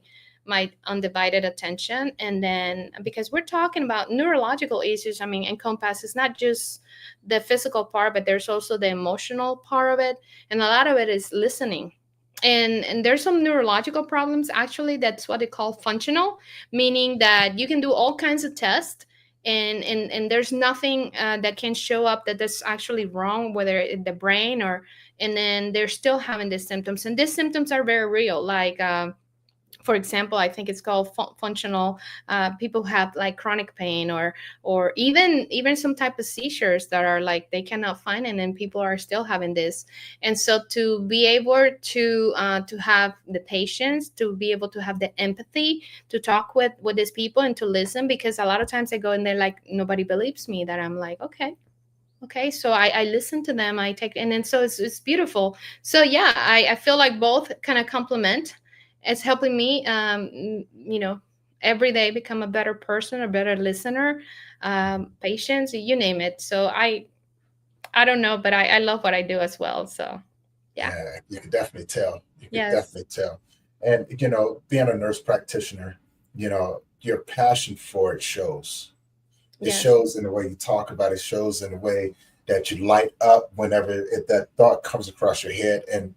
undivided attention. And then because we're talking about neurological issues, I mean, encompasses not just the physical part, but there's also the emotional part of it. And a lot of it is listening. And there's some neurological problems actually, that's what they call functional, meaning that you can do all kinds of tests, and there's nothing that can show up that that's actually wrong, whether in the brain or, and then they're still having these symptoms, and these symptoms are very real, like for example, I think it's called functional. People have like chronic pain, or even some type of seizures that are like they cannot find it, and people are still having this. And so to be able to have the patience, to be able to have the empathy, to talk with these people and to listen, because a lot of times I go and they're like, nobody believes me that I'm like, okay, so I listen to them, I take, and then so it's beautiful. So yeah, I feel like both kind of complement. It's helping me every day become a better person, a better listener, patience, you name it. So I don't know, but I love what I do as well. So yeah. Yeah, you could definitely tell. You could Yes. definitely tell. And being a nurse practitioner, your passion for it shows. It Yes. shows in the way you talk about it. It shows in the way that you light up whenever that thought comes across your head. And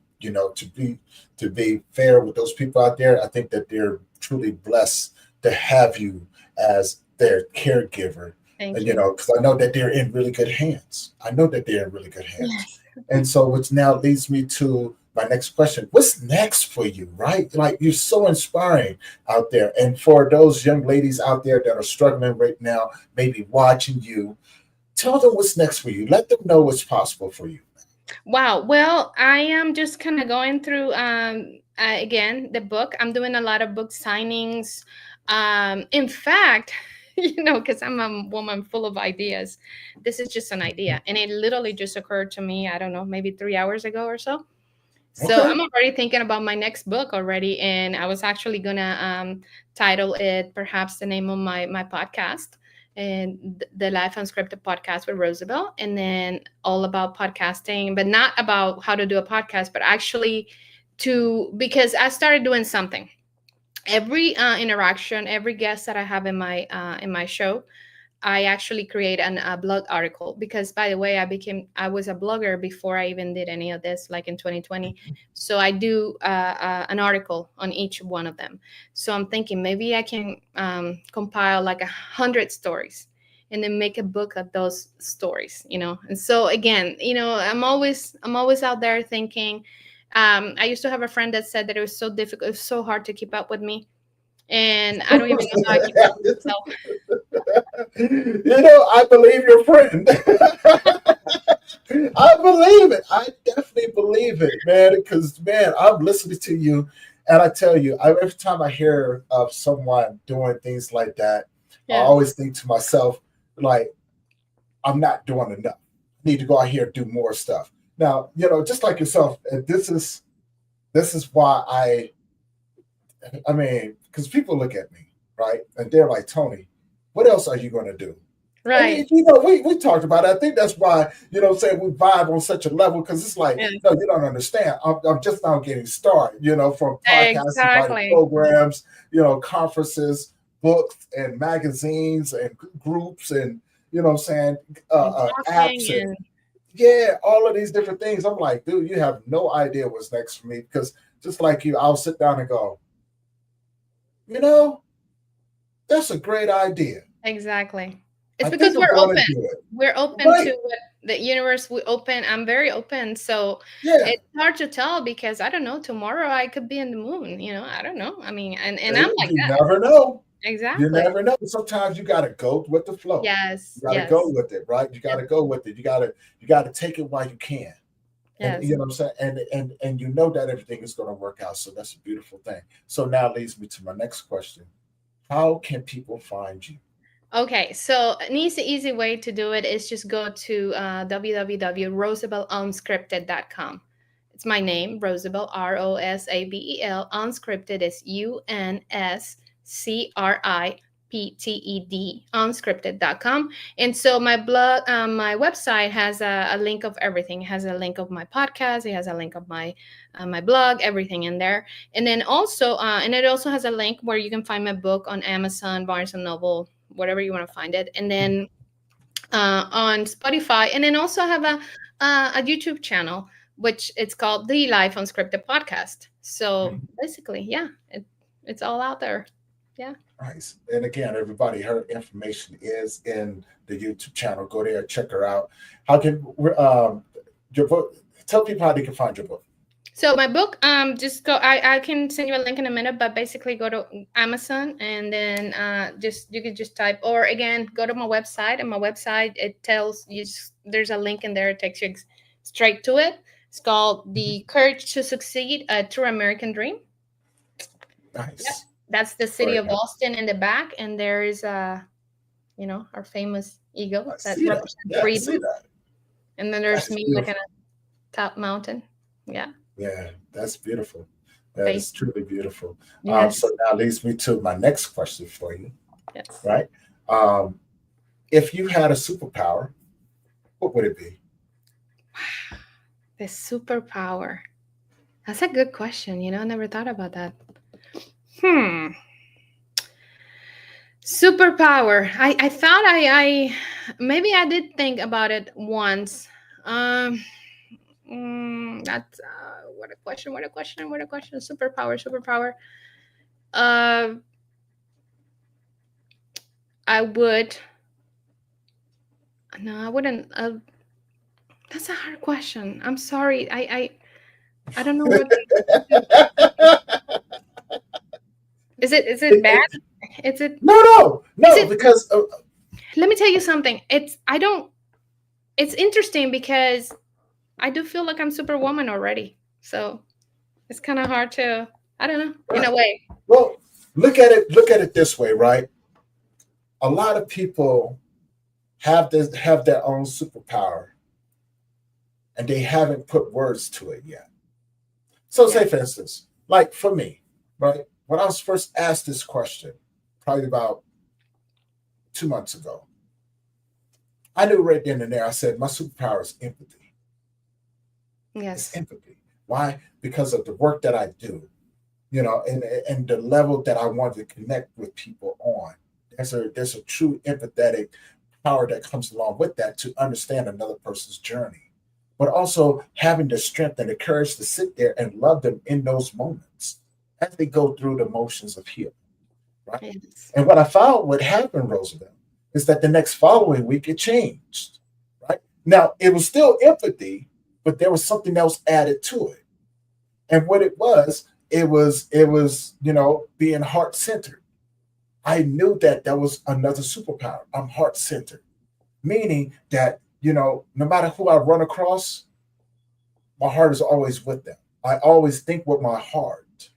to be fair with those people out there, I think that they're truly blessed to have you as their caregiver. Thank And you. because I know that they're in really good hands. I know that they're in really good hands. Yes. And so, which now leads me to my next question. What's next for you, right? Like, you're so inspiring out there. And for those young ladies out there that are struggling right now, maybe watching you, tell them what's next for you. Let them know what's possible for you. Wow. Well, I am just kind of going through again the book. I'm doing a lot of book signings. In fact, because I'm a woman full of ideas. This is just an idea, and it literally just occurred to me. I don't know, maybe 3 hours ago or so. So Okay. I'm already thinking about my next book already, and I was actually gonna title it perhaps the name of my podcast, and the Life Unscripted Podcast with Rosabel, and then all about podcasting, but not about how to do a podcast, but actually to, because I started doing something. Every interaction, every guest that I have in my show, I actually create a blog article, because by the way, I was a blogger before I even did any of this, like in 2020. So I do an article on each one of them. So I'm thinking maybe I can compile like 100 stories and then make a book of those stories, And so again, I'm always out there thinking. I used to have a friend that said that it was so difficult, it was so hard to keep up with me, and I don't even know how I keep up with myself. I believe your friend. I believe it. I definitely believe it, man. Because, man, I'm listening to you, and I tell you, every time I hear of someone doing things like that, I Yeah. always think to myself, like, I'm not doing enough. I need to go out here and do more stuff. Now, just like yourself, this is This is why I mean, because people look at me, right? And they're like, Tony, what else are you going to do? And Right. we talked about it. I think that's why, saying we vibe on such a level, because it's like, Yes. no, you don't understand. I'm just now getting started, from podcasting, writing Exactly. programs, conferences, books, and magazines, and groups, and, saying, And apps, talking and yeah, all of these different things. I'm like, dude, you have no idea what's next for me, because just like you, I'll sit down and go, that's a great idea. exactly. It's I because think I'm we're going open. to do it. We're open Right. to what the universe. We open. I'm very open. So Yeah. it's hard to tell because I don't know. Tomorrow I could be in the moon. I don't know. I mean, and I'm like You that. never know. You Exactly. never know. Sometimes you got to go with the flow. Yes. You got to Yes. go with it, right? You got to go with it. You got to take it while you can. And Yes. you know what I'm saying? And you know that everything is going to work out. So that's a beautiful thing. So now leads me to my next question. How can people find you? Okay, so an easy way to do it is just go to www.rosabelunscripted.com. It's my name, Rosabel, Rosabel. Unscripted is Unscripted, unscripted.com. And so my blog, my website has a link of everything. It has a link of my podcast. It has a link of my blog, everything in there. And then also, and it also has a link where you can find my book on Amazon, Barnes and Noble, whatever you want to find it, and then on Spotify, and then also have a YouTube channel, which it's called the Life Unscripted Podcast. So basically, yeah, it's all out there. Yeah. Nice. And again, everybody, her information is in the YouTube channel. Go there, check her out. How can your book? Tell people how they can find your book. So my book, just go. I can send you a link in a minute, but basically go to Amazon and then you can just type, or again go to my website. And my website, it tells you there's a link in there. It takes you straight to it. It's called "The Courage to Succeed: A True American Dream." Nice. Yep. That's the city Very of nice. Boston in the back, and there is our famous eagle that see that. represents Yeah, I freedom. see that. And then there's That's me like beautiful. on a top mountain. Yeah. Yeah, that's beautiful. That Thank is truly beautiful. Yes. So now leads me to my next question for you, Yes. right? If you had a superpower, what would it be? The superpower. That's a good question. I never thought about that. Superpower. I thought I maybe I did think about it once. That's what a question. Superpower. I would. No, I wouldn't. That's a hard question. I'm sorry. I don't know what. Is it bad? Is it? No, because Let me tell you something. It's interesting because I do feel like I'm Superwoman already. So it's kind of hard to, I don't know, in a way. Well, look at it this way, right? A lot of people have their own superpower, and they haven't put words to it yet. So say, for instance, like for me, right? When I was first asked this question, probably about 2 months ago, I knew right then and there, I said, my superpower is empathy. Yes. It's empathy. Why? Because of the work that I do, and the level that I want to connect with people on. There's a true empathetic power that comes along with that to understand another person's journey, but also having the strength and the courage to sit there and love them in those moments as they go through the motions of healing. Right? Yes. And what I found would happen, Rosabel, is that the next following week it changed. Right? Now, it was still empathy, but there was something else added to it. And what it was being heart-centered. I knew that was another superpower. I'm heart-centered, meaning that, no matter who I run across, my heart is always with them. I always think with my heart,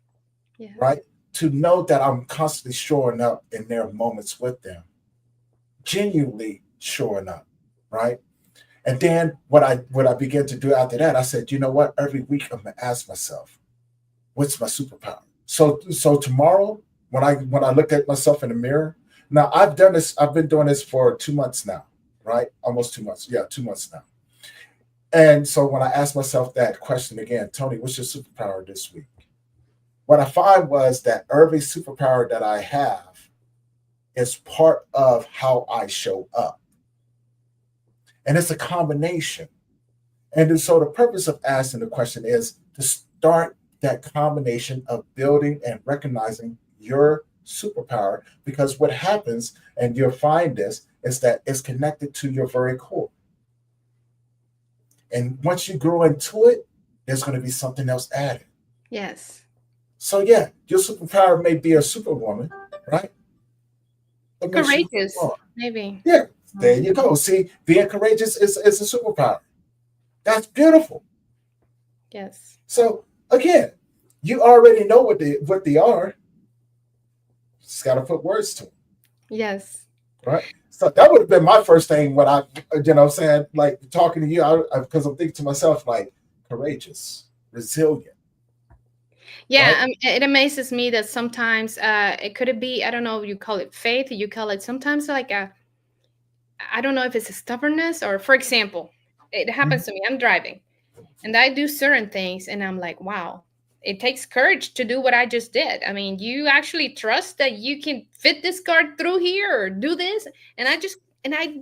right? To know that I'm constantly showing up in their moments with them, genuinely showing up, right? And then what I began to do after that, I said, you know what? Every week I'm going to ask myself, What's my superpower? So tomorrow, when I look at myself in the mirror, now I've done this. I've been doing this for 2 months now, right? Almost 2 months. Yeah, 2 months now. And so when I ask myself that question again, Tony, what's your superpower this week? What I find was that every superpower that I have is part of how I show up, and it's a combination. And so the purpose of asking the question is to start that combination of building and recognizing your superpower, because what happens, and you'll find this, is that it's connected to your very core. And once you grow into it, there's going to be something else added. Yes. So yeah, your superpower may be a superwoman, right? What makes you who you Courageous, are? maybe. Yeah, there you go. See, being courageous is a superpower. That's beautiful. Yes. So again, you already know what they are. Just got to put words to them, Yes. right? So that would have been my first thing when I'm saying, like talking to you, because I'm thinking to myself, like, courageous, resilient, right? Yeah, it amazes me that sometimes it could be, I don't know, you call it faith, you call it sometimes like a, I don't know if it's a stubbornness, or for example, it Mhm. happens to me. I'm driving and I do certain things and I'm like, wow, it takes courage to do what I just did. I mean, you actually trust that you can fit this car through here or do this. And I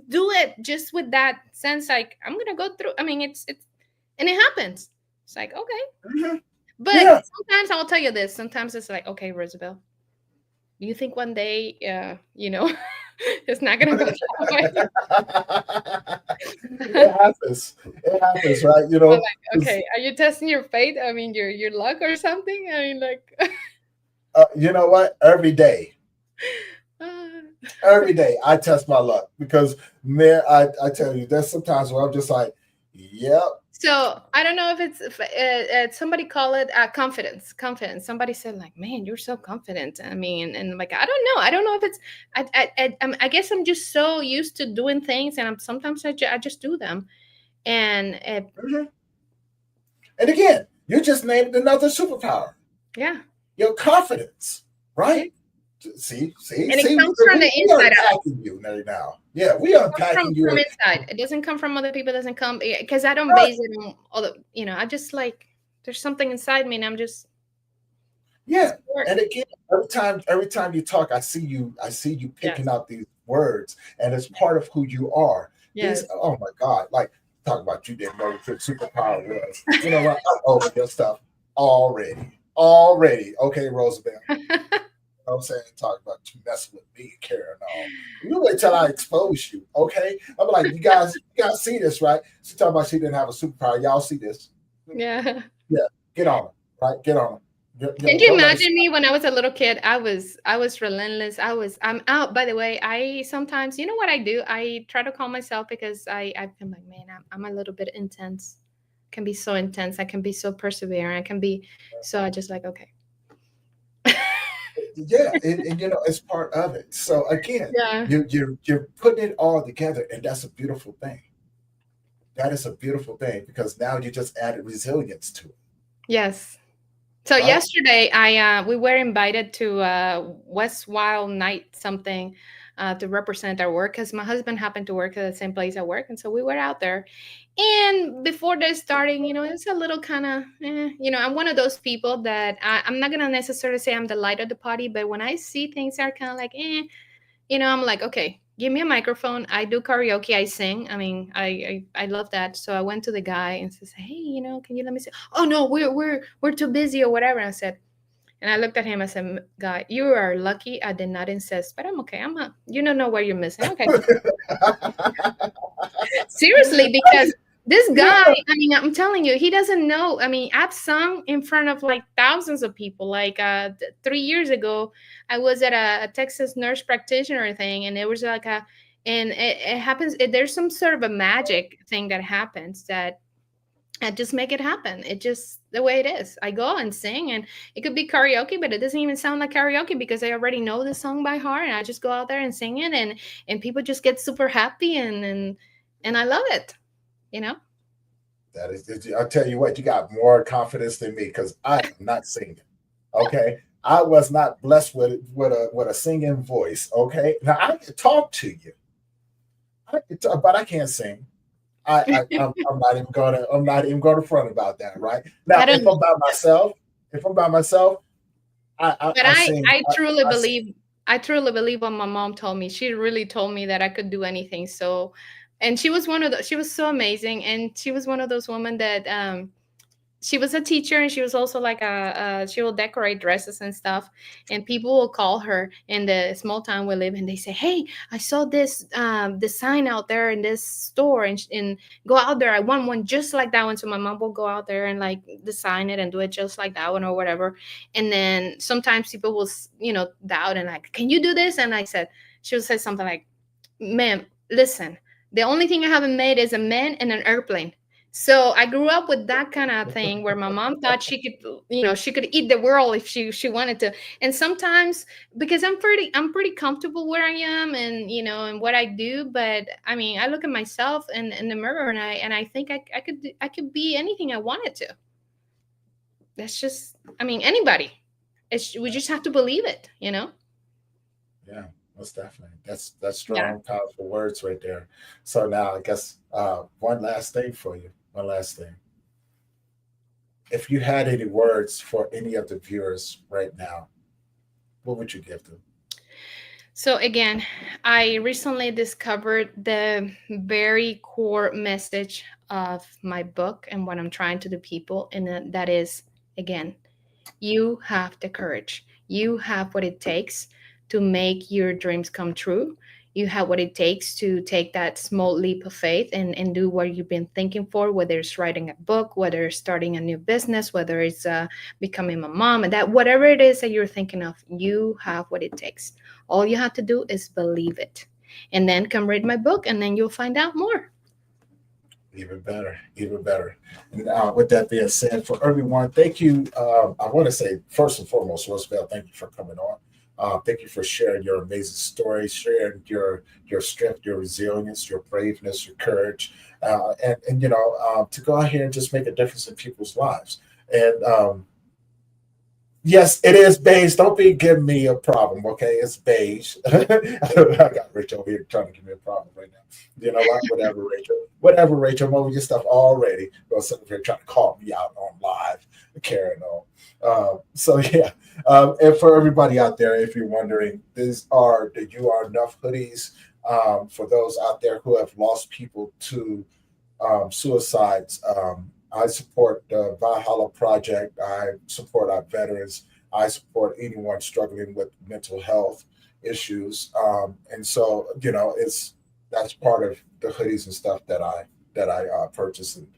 do it just with that sense, like I'm gonna go through. I mean, it's and it happens. It's like, okay. Mhm. But Yeah. sometimes I'll tell you this. Sometimes it's like, okay, Rosabel, do you think one day, it's not gonna go that way? It happens. It happens, right? I'm like, okay, are you testing your fate? I mean, your luck or something? I mean, like, You know what? uh, Every day I test my luck, because man, I tell you, there's sometimes where I'm just like, yep. so I don't know if somebody call it confidence. Confidence. Somebody said like, "Man, you're so confident." I mean, and like, I don't know. I don't know if it's. I guess I'm just so used to doing things, and sometimes I just do them, and Mhm. And again, you just named another superpower, yeah, your confidence, yeah, right? See, and it see, comes from the we are inside out. attacking you right now. Yeah, we are Comes attacking from you. inside. It doesn't come from other people. It doesn't come because I don't Right. base it on other. I just like there's something inside me, and I'm just Yeah. support. And again, every time you talk, I see you picking Yes, out these words, and it's part of who you are. These, yes. oh my God, like talk about you didn't know what your superpower was. You know what? I'm over your stuff already. Already. Okay, Rosabel. You know what I'm saying? Talk about you messing with me, carrying on. You wait till I expose you, okay? I'm like, you guys see this, right? She talking about she didn't have a superpower. Y'all see this? Yeah. Yeah, get on it, right? Get on it. Can you Don't let us. imagine me when I was a little kid? I was relentless. I'm out. By the way, I sometimes, you know what I do? I try to calm myself because I'm like, man, I'm a little bit intense. I can be so intense. I can be so persevering. I can be so. I just like, okay. Yeah, and it's part of it. So again, Yeah. you're putting it all together, and that's a beautiful thing. That is a beautiful thing, because now you just added resilience to it, Yes. So right? yesterday, I we were invited to West Wild Night something to represent our work because my husband happened to work at the same place I work, and so we were out there. And before they're starting, it's a little kind of, I'm one of those people that I'm not gonna necessarily say I'm the light of the party, but when I see things are kind of like, I'm like, okay, give me a microphone. I do karaoke. I sing. I mean, I love that. So I went to the guy and says, hey, can you let me sing? Oh no, we're too busy or whatever. And I said, and I looked at him. I said, guy, you are lucky I did not insist, but I'm okay. You don't know where you're missing. Okay, seriously, because this guy, Yeah. I mean, I'm telling you, he doesn't know. I mean, I've sung in front of like thousands of people. Like 3 years ago, I was at a Texas nurse practitioner thing, and it was like and it happens. There's some sort of a magic thing that happens that I just make it happen. It just the way it is. I go and sing, and it could be karaoke, but it doesn't even sound like karaoke because I already know the song by heart, and I just go out there and sing it, and people just get super happy, and I love it. You know. That is, I tell you what, you got more confidence than me because I am not singing. Okay, I was not blessed with a singing voice. Okay, now I can talk to you, but I can't sing. I'm not even going to front about that. Right now, I don't know. if I'm by myself, But I sing. I sing. I truly believe what my mom told me. She really told me that I could do anything. So, and she was one of the, she was so amazing. And she was one of those women that, she was a teacher, and she was also like she will decorate dresses and stuff, and people will call her in the small town we live in. They say, hey, I saw this sign out there in this store, and go out there, I want one just like that one. So my mom will go out there and like design it and do it just like that one or whatever. And then sometimes people will doubt and like, can you do this? And I said, she would say something like, ma'am, listen, the only thing I haven't made is a man and an airplane. So I grew up with that kind of thing where my mom thought she could, she could eat the world if she wanted to. And sometimes, because I'm pretty comfortable where I am, and and what I do. But I mean, I look at myself in the mirror, and I think I could be anything I wanted to. That's just, I mean, anybody. We just have to believe it. Yeah, most definitely. That's Yeah. strong, powerful words right there. So now I guess one last thing for you. One last thing. If you had any words for any of the viewers right now, what would you give them? So again, I recently discovered the very core message of my book and what I'm trying to do people, and that is, again, you have the courage. You have what it takes to make your dreams come true. You have what it takes to take that small leap of faith and do what you've been thinking for, whether it's writing a book, whether it's starting a new business, whether it's becoming a mom, and that whatever it is that you're thinking of, you have what it takes. All you have to do is believe it. And then come read my book, and then you'll find out more. Even better, even better. And with that being said, for everyone, thank you. I want to say first and foremost, Rosabel, thank you for coming on. Thank you for sharing your amazing story, sharing your strength, your resilience, your braveness, your courage, and to go out here and just make a difference in people's lives. And yes, it is beige. Don't be giving me a problem, okay? It's beige. I got Rich over here trying to give me a problem right now. You know what? Whatever, Rachel. Whatever, Rachel. I'm over your stuff already. Well, sitting here trying to call me out on live, carrying on. So yeah. And for everybody out there, if you're wondering, these are the You Are Enough hoodies for those out there who have lost people to suicides. I support the Valhalla Project. I support our veterans. I support anyone struggling with mental health issues. And so, that's part of the hoodies and stuff that I purchase. And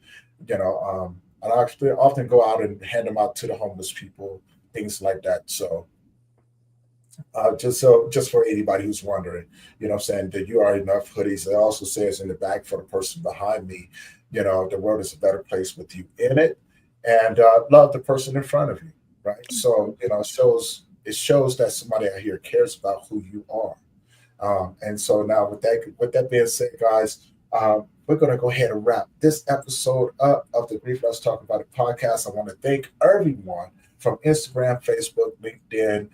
I actually often go out and hand them out to the homeless people, things like that. So just for anybody who's wondering, I'm saying that You Are Enough hoodies. It also says in the back for the person behind me, the world is a better place with you in it, and love the person in front of you, right? So it shows that somebody out here cares about who you are. And so now with that being said, guys, we're going to go ahead and wrap this episode up of the Grief Let's Talk About It podcast. I want to thank everyone from Instagram, Facebook, LinkedIn,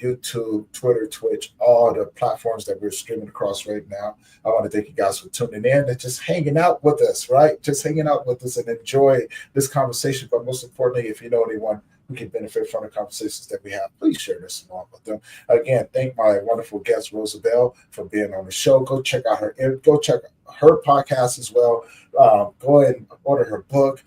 YouTube, Twitter, Twitch, all the platforms that we're streaming across right now. I want to thank you guys for tuning in and just hanging out with us, right? Just hanging out with us and enjoy this conversation. But most importantly, if you know anyone who can benefit from the conversations that we have, please share this along with them. Again, thank my wonderful guest, Rosabel, for being on the show. Go check her podcast as well. Go and order her book.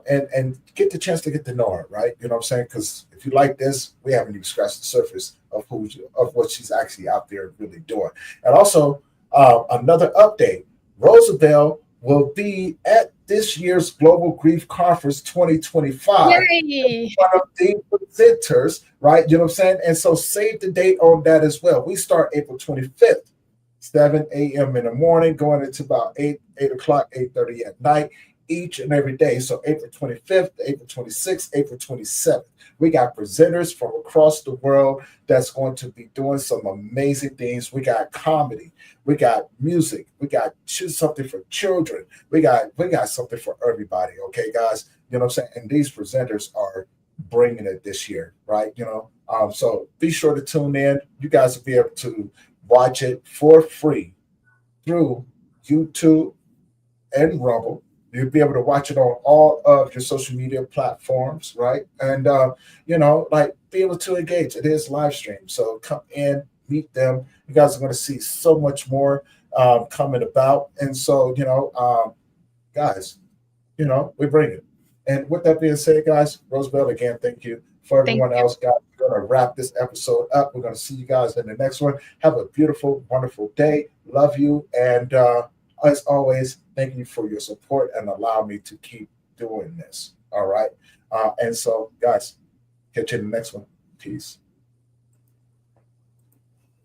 And get the chance to get to know her, right? You know what I'm saying? Because if you like this, we haven't even scratched the surface of what she's actually out there really doing. And also, another update: Rosabel will be at this year's Global Grief Conference 2025. Yay! One of the presenters, right? You know what I'm saying? And so save the date on that as well. We start April 25th. 7 a.m. in the morning, going into about 8 o'clock, 8:30 at night. each and every day. So April 25th, April 26th, April 27th. We got presenters from across the world that's going to be doing some amazing things. We got comedy, we got music, we got something for children. We got something for everybody. Okay, guys, you know what I'm saying? And these presenters are bringing it this year, right? So be sure to tune in. You guys will be able to watch it for free through YouTube and Rumble. You'll be able to watch it on all of your social media platforms, right? And be able to engage. It is live stream, so come in, meet them. You guys are going to see so much more coming about, and so guys, we bring it. And with that being said, guys, Rosabel, again, thank you. For Thank everyone you. else, guys, we're going to wrap this episode up. We're going to see you guys in the next one. Have a beautiful, wonderful day. Love you. And as always, thank you for your support and allow me to keep doing this. All right. And so, guys, catch you in the next one. Peace.